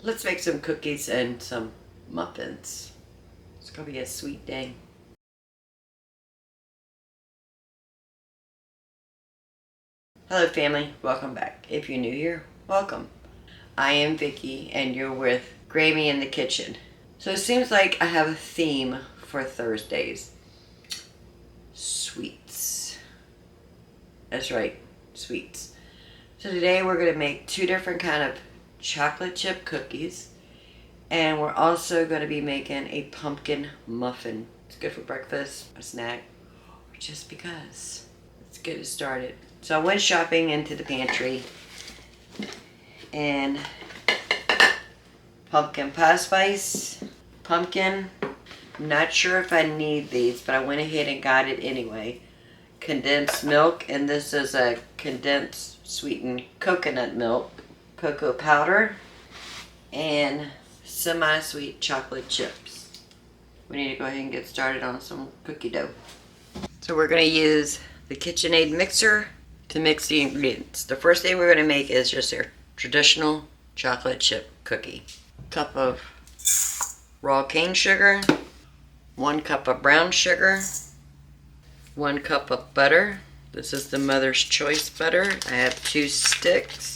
Let's make some cookies and some muffins. It's gonna be a sweet day. Hello family, welcome back. If you're new here, welcome. I am Vicky and you're with Grammy in the Kitchen. So it seems like I have a theme for Thursdays. Sweets. That's right, sweets. So today we're gonna make two different kind of chocolate chip cookies, and we're also going to be making a pumpkin muffin. It's good for breakfast, a snack, or just because. Let's get it started. So I went shopping into the pantry, and pumpkin pie spice, pumpkin. I'm not sure if I need these, but I went ahead and got it anyway. Condensed milk, and this is a condensed sweetened coconut milk, cocoa powder, and semi-sweet chocolate chips. We need to go ahead and get started on some cookie dough. So we're going to use the KitchenAid mixer to mix the ingredients. The first thing we're going to make is just a traditional chocolate chip cookie. Cup of raw cane sugar, 1 cup of brown sugar, 1 cup of butter. This is the Mother's Choice butter. I have 2 sticks.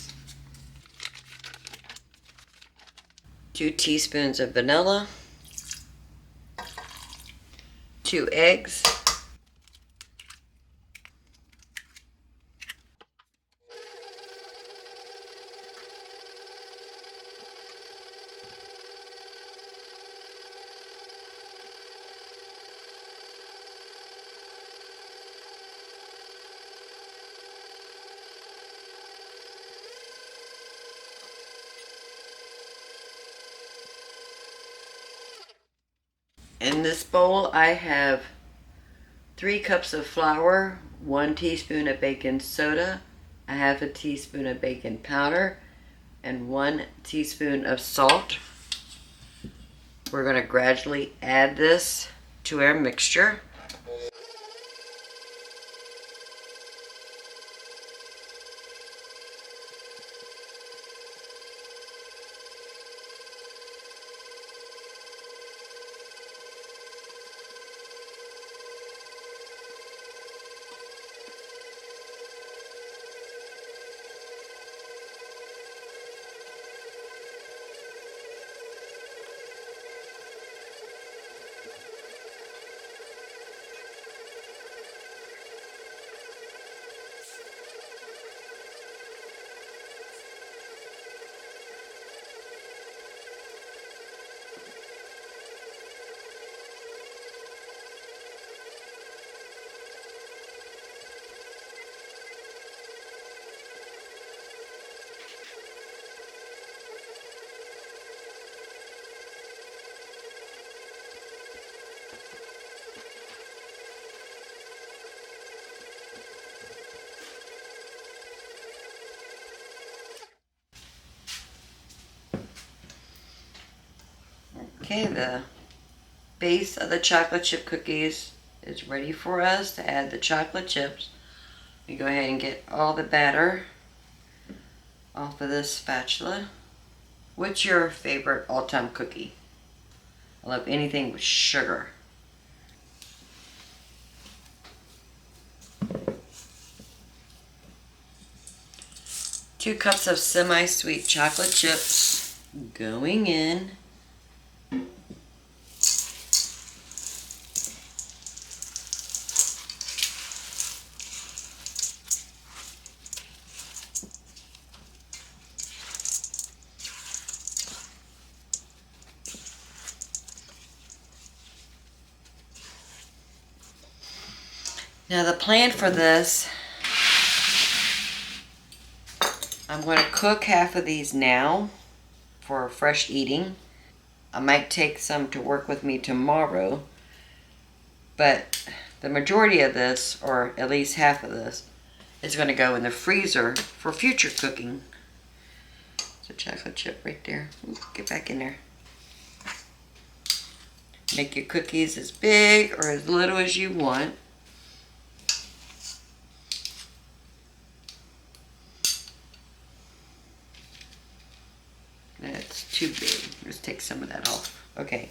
2 teaspoons of vanilla, 2 eggs, in this bowl I have 3 cups of flour, 1 teaspoon of baking soda, a half a teaspoon of baking powder, and 1 teaspoon of salt. We're going to gradually add this to our mixture. Okay, the base of the chocolate chip cookies is ready for us to add the chocolate chips. We go ahead and get all the batter off of this spatula. What's your favorite all-time cookie? I love anything with sugar. Two cups of semi-sweet chocolate chips going in. Now the plan for this, I'm going to cook half of these now for fresh eating. I might take some to work with me tomorrow, but the majority of this, or at least half of this, is going to go in the freezer for future cooking. There's a chocolate chip right there. Ooh, get back in there. Make your cookies as big or as little as you want. That's too big. Let's take some of that off. Okay,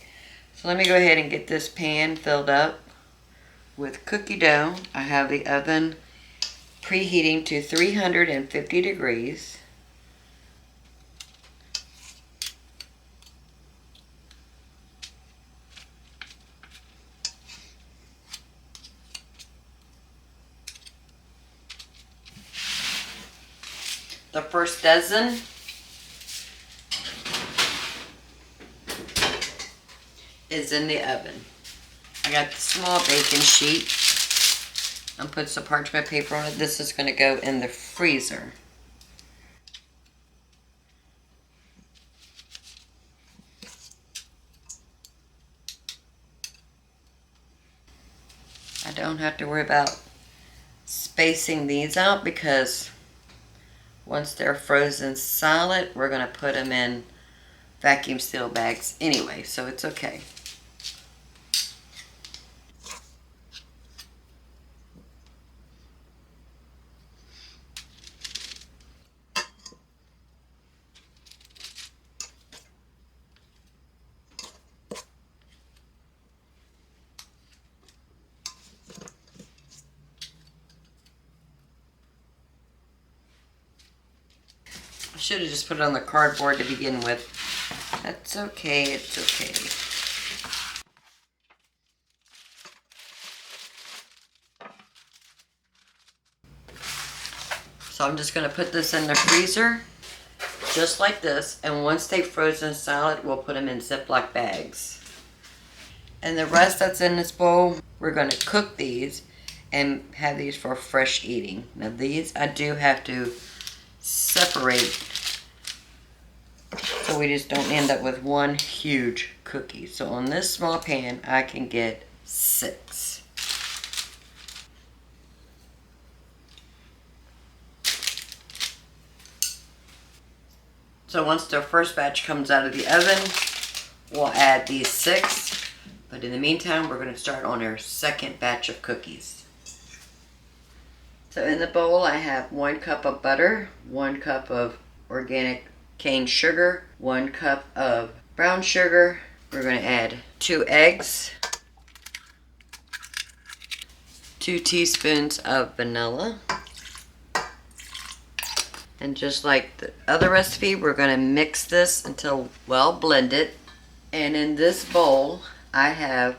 so let me go ahead and get this pan filled up with cookie dough. I have the oven preheating to 350 degrees. The first dozen is in the oven. I got the small baking sheet. I'm putting some parchment paper on it. This is going to go in the freezer. I don't have to worry about spacing these out because once they're frozen solid, we're going to put them in vacuum seal bags anyway, so it's okay. I should have just put it on the cardboard to begin with. That's okay, it's okay. So I'm just going to put this in the freezer, just like this, and once they've frozen solid, we'll put them in Ziploc bags. And the rest that's in this bowl, we're going to cook these and have these for fresh eating. Now these I do have to separate so we just don't end up with one huge cookie. So on this small pan, I can get 6. So once the first batch comes out of the oven, we'll add these 6. But in the meantime, we're going to start on our second batch of cookies. So in the bowl, I have 1 cup of butter, 1 cup of organic cane sugar, 1 cup of brown sugar. We're going to add 2 eggs, 2 teaspoons of vanilla. And just like the other recipe, we're going to mix this until well blended. And in this bowl, I have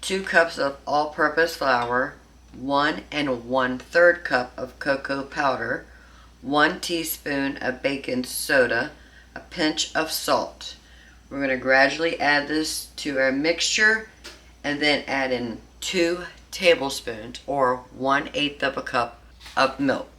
2 cups of all-purpose flour, 1 1/3 cup of cocoa powder, 1 teaspoon of baking soda, a pinch of salt. We're going to gradually add this to our mixture and then add in 2 tablespoons or 1/8 of a cup of milk.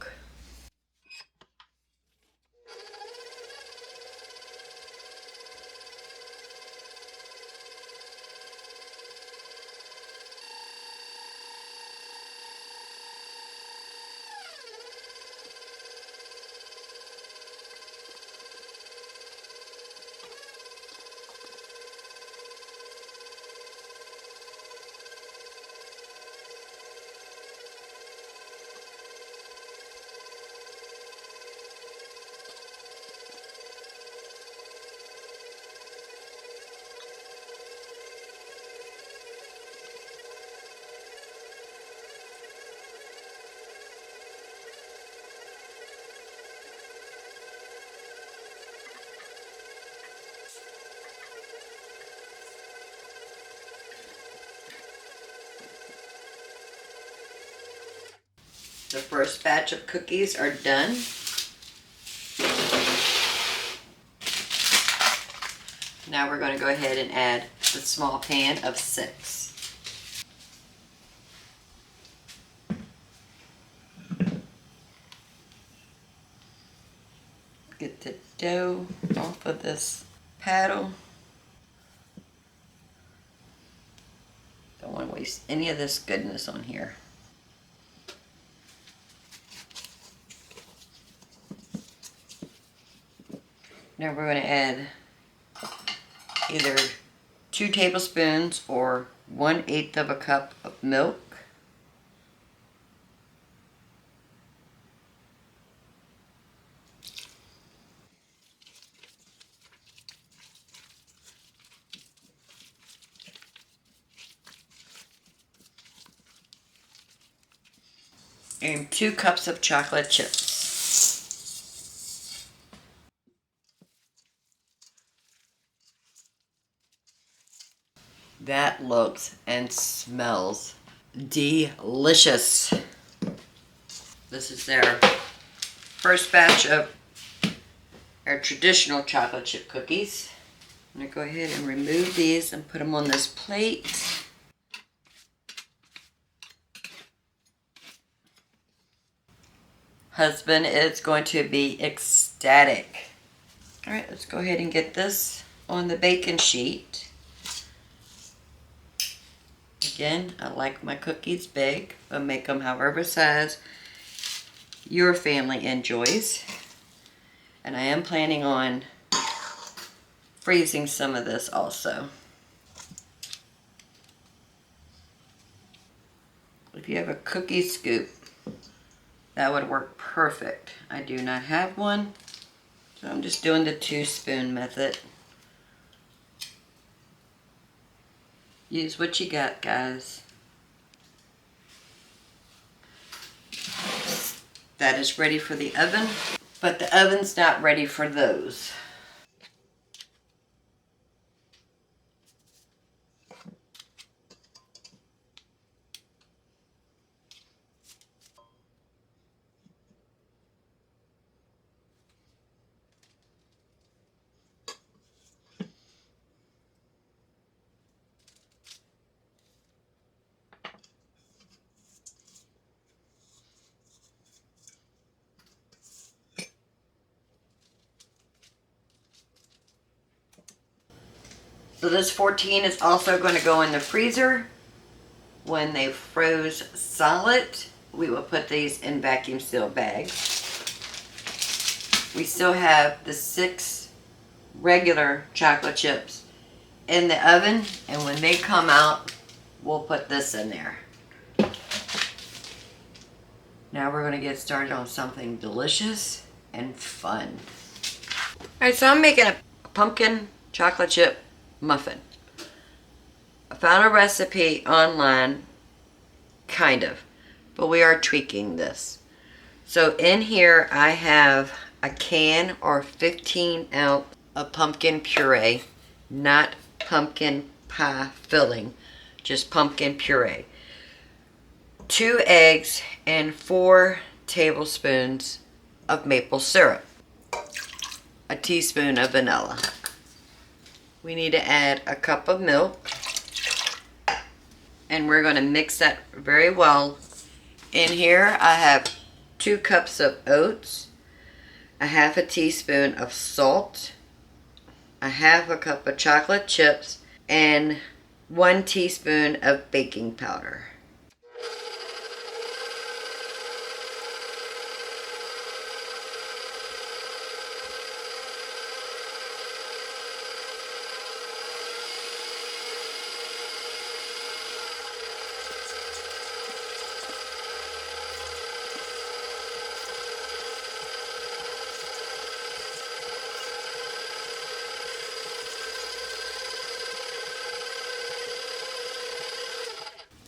The first batch of cookies are done. Now we're going to go ahead and add the small pan of 6. Get the dough off of this paddle. Don't want to waste any of this goodness on here. Now we're going to add either 2 tablespoons or 1/8 of a cup of milk. and 2 cups of chocolate chips. That looks and smells delicious. This is their first batch of our traditional chocolate chip cookies. I'm going to go ahead and remove these and put them on this plate. Husband is going to be ecstatic. All right, let's go ahead and get this on the baking sheet. Again, I like my cookies big, but make them however size your family enjoys. And I am planning on freezing some of this also. If you have a cookie scoop, that would work perfect. I do not have one, so I'm just doing the 2-spoon method. Use what you got, guys. That is ready for the oven, but the oven's not ready for those. So this 14 is also going to go in the freezer. When they froze solid, we will put these in vacuum sealed bags. We still have the 6 regular chocolate chips in the oven, and when they come out, we'll put this in there. Now we're going to get started on something delicious and fun. Alright, so I'm making a pumpkin chocolate chip muffin. I found a recipe online, kind of, but we are tweaking this. So in here I have a can or 15 ounce of pumpkin puree, not pumpkin pie filling, just pumpkin puree. 2 eggs and 4 tablespoons of maple syrup. A teaspoon of vanilla. We need to add a cup of milk, and we're going to mix that very well. In here I have 2 cups of oats, a half a teaspoon of salt, a half a cup of chocolate chips, and 1 teaspoon of baking powder.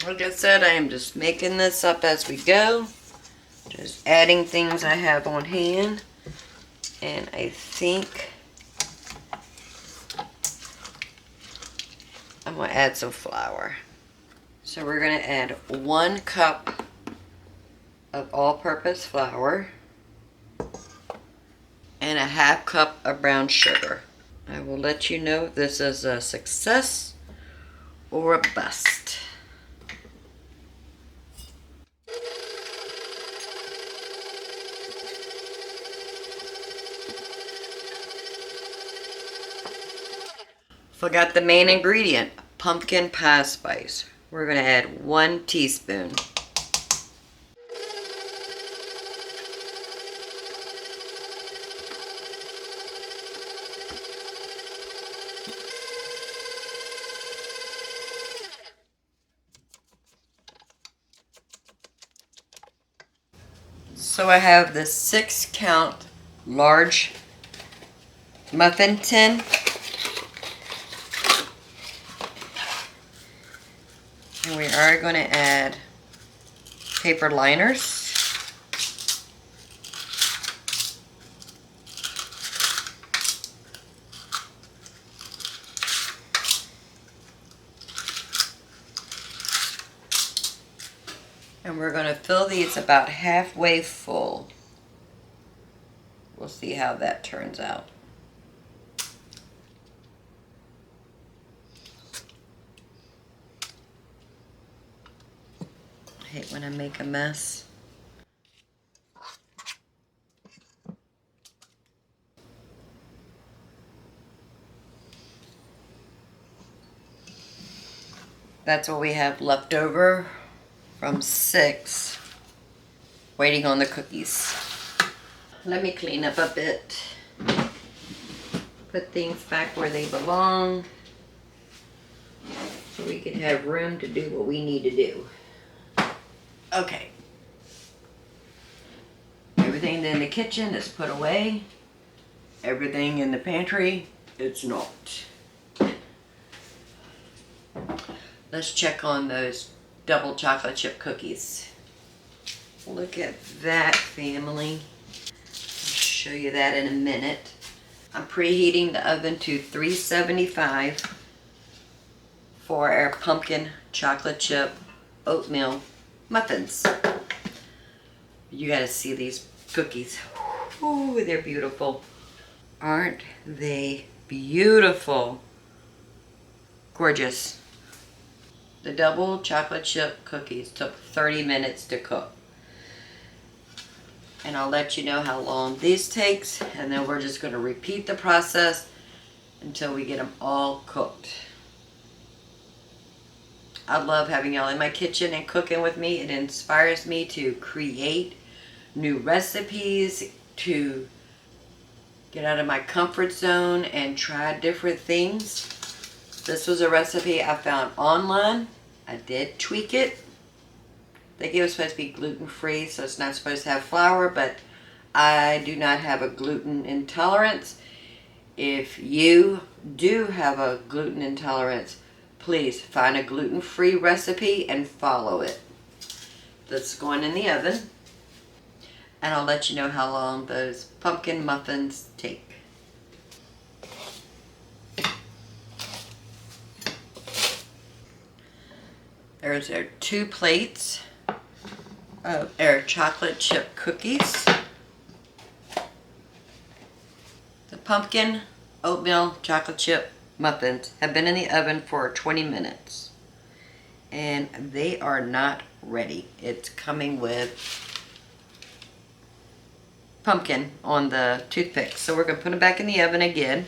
Like I said, I am just making this up as we go. Just adding things I have on hand. And I think I'm going to add some flour. So we're going to add 1 cup of all-purpose flour and a half cup of brown sugar. I will let you know if this is a success or a bust. Forgot the main ingredient, pumpkin pie spice. We're going to add 1 teaspoon. So I have the 6-count large muffin tin. And we are going to add paper liners. And we're going to fill these about halfway full. We'll see how that turns out. I hate when I make a mess. That's what we have left over from 6, waiting on the cookies. Let me clean up a bit. Put things back where they belong so we can have room to do what we need to do. Okay. Everything in the kitchen is put away. Everything in the pantry, it's not. Let's check on those double chocolate chip cookies. Look at that, family. I'll show you that in a minute. I'm preheating the oven to 375 for our pumpkin chocolate chip oatmeal muffins. You gotta see these cookies. Ooh, they're beautiful. Aren't they beautiful? Gorgeous. The double chocolate chip cookies took 30 minutes to cook. And I'll let you know how long these takes, and then we're just going to repeat the process until we get them all cooked. I love having y'all in my kitchen and cooking with me. It inspires me to create new recipes, to get out of my comfort zone and try different things. This was a recipe I found online. I did tweak it. I think it was supposed to be gluten-free, so it's not supposed to have flour, but I do not have a gluten intolerance. If you do have a gluten intolerance, please find a gluten-free recipe and follow it. That's going in the oven. And I'll let you know how long those pumpkin muffins take. There's our 2 plates of our chocolate chip cookies. The pumpkin oatmeal chocolate chip muffins have been in the oven for 20 minutes. And they are not ready. It's coming with pumpkin on the toothpick. So we're going to put them back in the oven again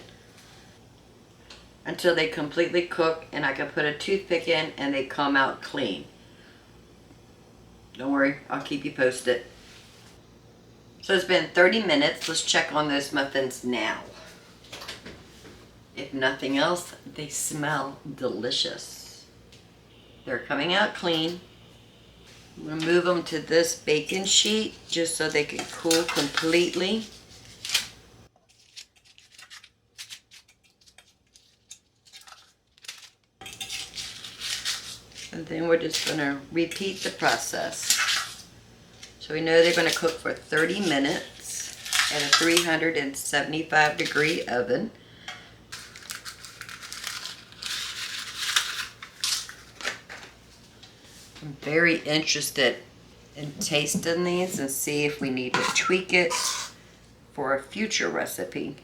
until they completely cook, and I can put a toothpick in and they come out clean. Don't worry, I'll keep you posted. So it's been 30 minutes. Let's check on those muffins now. If nothing else, they smell delicious. They're coming out clean. I'm going to move them to this baking sheet just so they can cool completely. And then we're just going to repeat the process. So we know they're going to cook for 30 minutes at a 375 degree oven. I'm very interested in tasting these and see if we need to tweak it for a future recipe.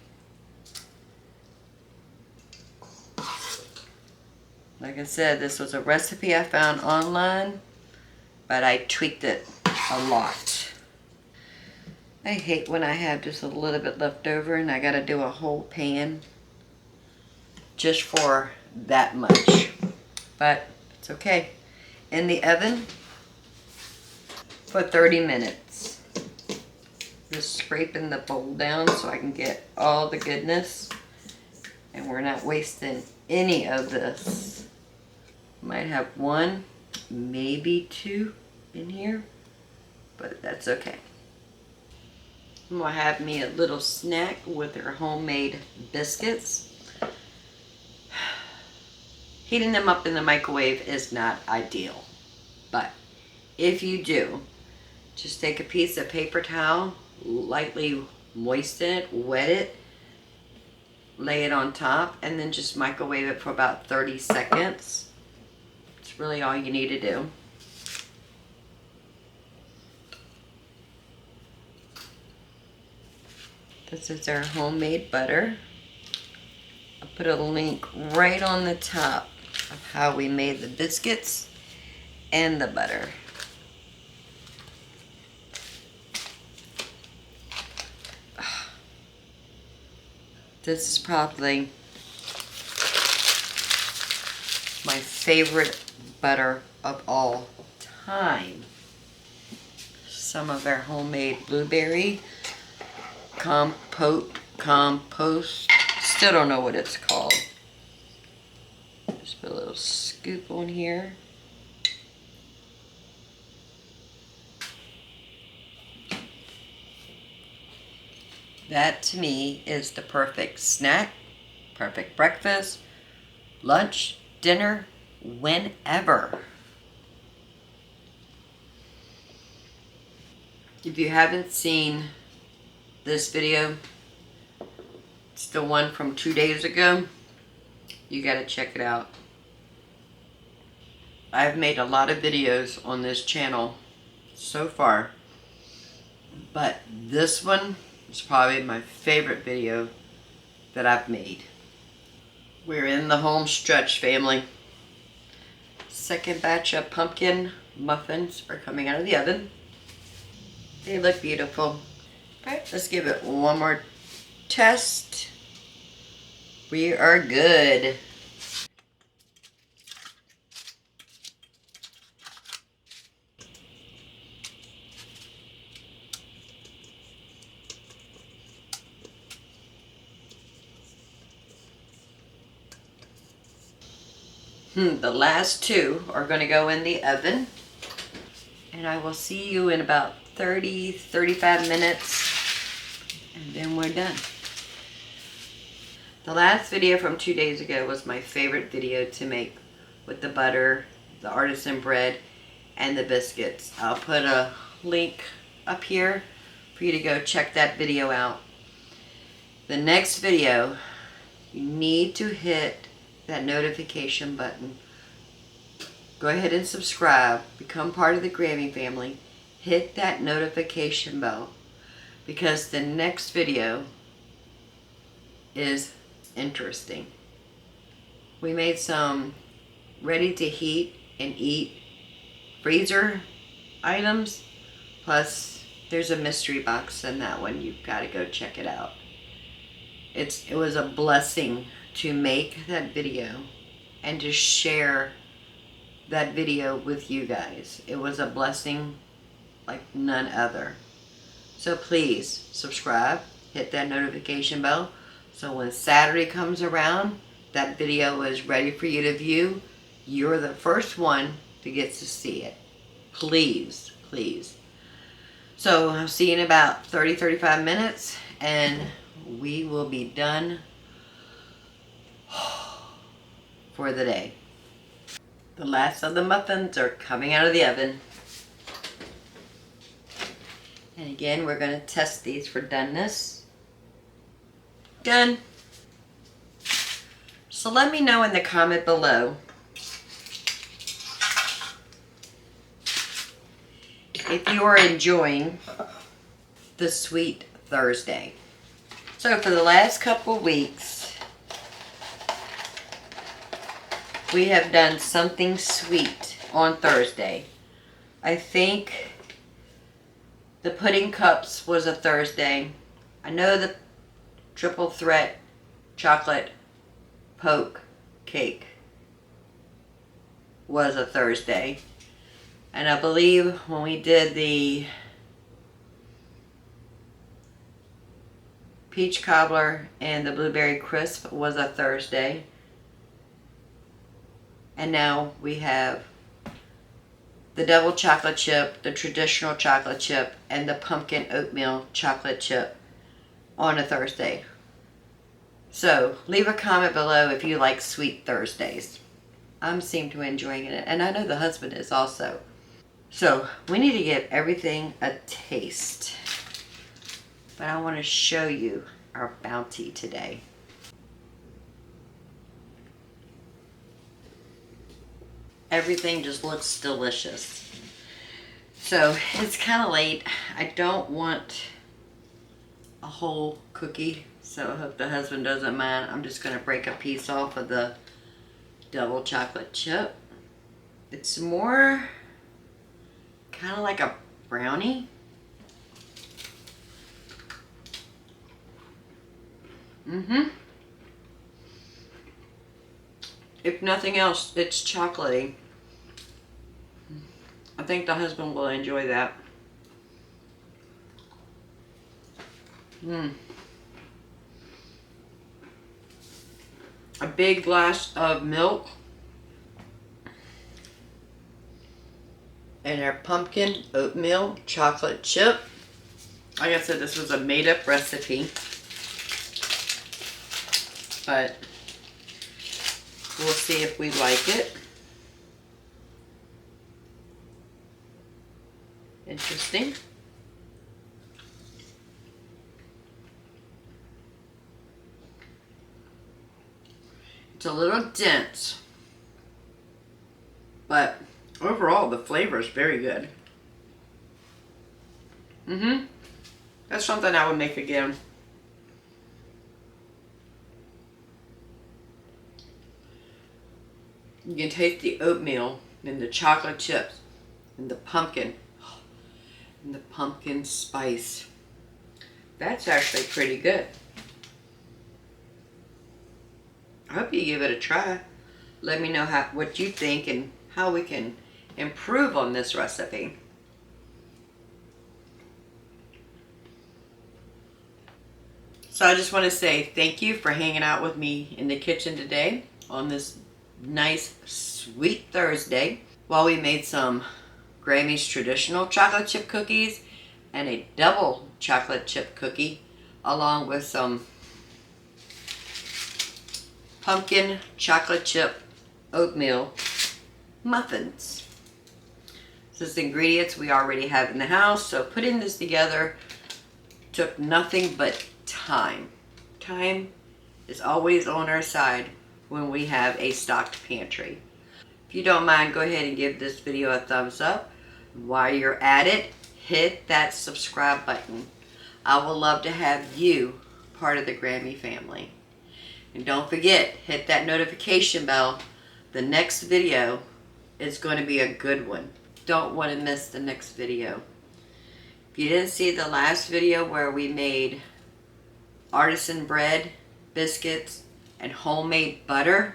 Like I said, this was a recipe I found online, but I tweaked it a lot. I hate when I have just a little bit left over and I gotta do a whole pan just for that much. But it's okay. In the oven for 30 minutes. Just scraping the bowl down so I can get all the goodness. And we're not wasting any of this. Might have 1, maybe 2 in here, but that's okay. I'm gonna have me a little snack with our homemade biscuits. Heating them up in the microwave is not ideal, but if you do, just take a piece of paper towel, lightly moisten it, wet it, lay it on top, and then just microwave it for about 30 seconds. It's really all you need to do. This is our homemade butter. I'll put a link right on the top of how we made the biscuits and the butter. This is probably my favorite butter of all time. Some of our homemade blueberry compost. Still don't know what it's called. Just put a little scoop on here. That to me is the perfect snack, perfect breakfast, lunch, dinner, whenever. If you haven't seen this video, it's the one from 2 days ago. You gotta check it out. I've made a lot of videos on this channel so far, but this one is probably my favorite video that I've made. We're in the home stretch, family. Second batch of pumpkin muffins are coming out of the oven. They look beautiful. Alright, let's give it one more test. We are good. The last two are going to go in the oven. And I will see you in about 30-35 minutes. And then we're done. The last video from 2 days ago was my favorite video to make with the butter, the artisan bread, and the biscuits. I'll put a link up here for you to go check that video out. The next video, you need to hit that notification button. Go ahead and subscribe. Become part of the Grammy family. Hit that notification bell because the next video is interesting. We made some ready to heat and eat freezer items. Plus there's a mystery box in that one. You've got to go check it out. It was a blessing to make that video and to share that video with you guys. It was a blessing like none other. So please subscribe, hit that notification bell, so when Saturday comes around, that video is ready for you to view. You're the first one to get to see it. Please, please. So I'll see you in about 30-35 minutes and we will be done for the day. The last of the muffins are coming out of the oven. And again, we're going to test these for doneness. Done. So let me know in the comment below if you are enjoying the Sweet Thursday. So for the last couple weeks, we have done something sweet on Thursday. I think the pudding cups was a Thursday. I know the triple threat chocolate poke cake was a Thursday. And I believe when we did the peach cobbler and the blueberry crisp was a Thursday. And now we have the double chocolate chip, the traditional chocolate chip, and the pumpkin oatmeal chocolate chip on a Thursday. So leave a comment below if you like Sweet Thursdays. I seem to be enjoying it, and I know the husband is also. So we need to give everything a taste. But I want to show you our bounty today. Everything just looks delicious. So it's kind of late. I don't want a whole cookie, so I hope the husband doesn't mind. I'm just going to break a piece off of the double chocolate chip. It's more kind of like a brownie. If nothing else, it's chocolatey. I think the husband will enjoy that. A big glass of milk. And our pumpkin oatmeal chocolate chip. Like I said, this was a made-up recipe. But we'll see if we like it. Interesting. It's a little dense, but overall the flavor is very good. That's something I would make again. You can taste the oatmeal and the chocolate chips and the pumpkin and the pumpkin spice. That's actually pretty good. I hope you give it a try. Let me know what you think and how we can improve on this recipe. So I just want to say thank you for hanging out with me in the kitchen today on this nice sweet Thursday while we made some Grammy's traditional chocolate chip cookies and a double chocolate chip cookie along with some pumpkin chocolate chip oatmeal muffins. This is ingredients we already have in the house, so putting this together took nothing but time. Time is always on our side when we have a stocked pantry. If you don't mind, go ahead and give this video a thumbs up. While you're at it, hit that subscribe button. I would love to have you part of the Grammy family. And don't forget, hit that notification bell. The next video is going to be a good one. Don't want to miss the next video. If you didn't see the last video where we made artisan bread, biscuits, and homemade butter,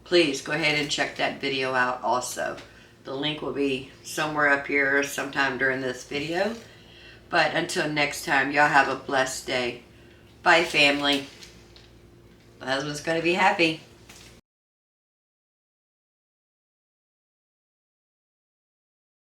please go ahead and check that video out also. The link will be somewhere up here sometime during this video. But until next time, y'all have a blessed day. Bye, family. The husband's going to be happy.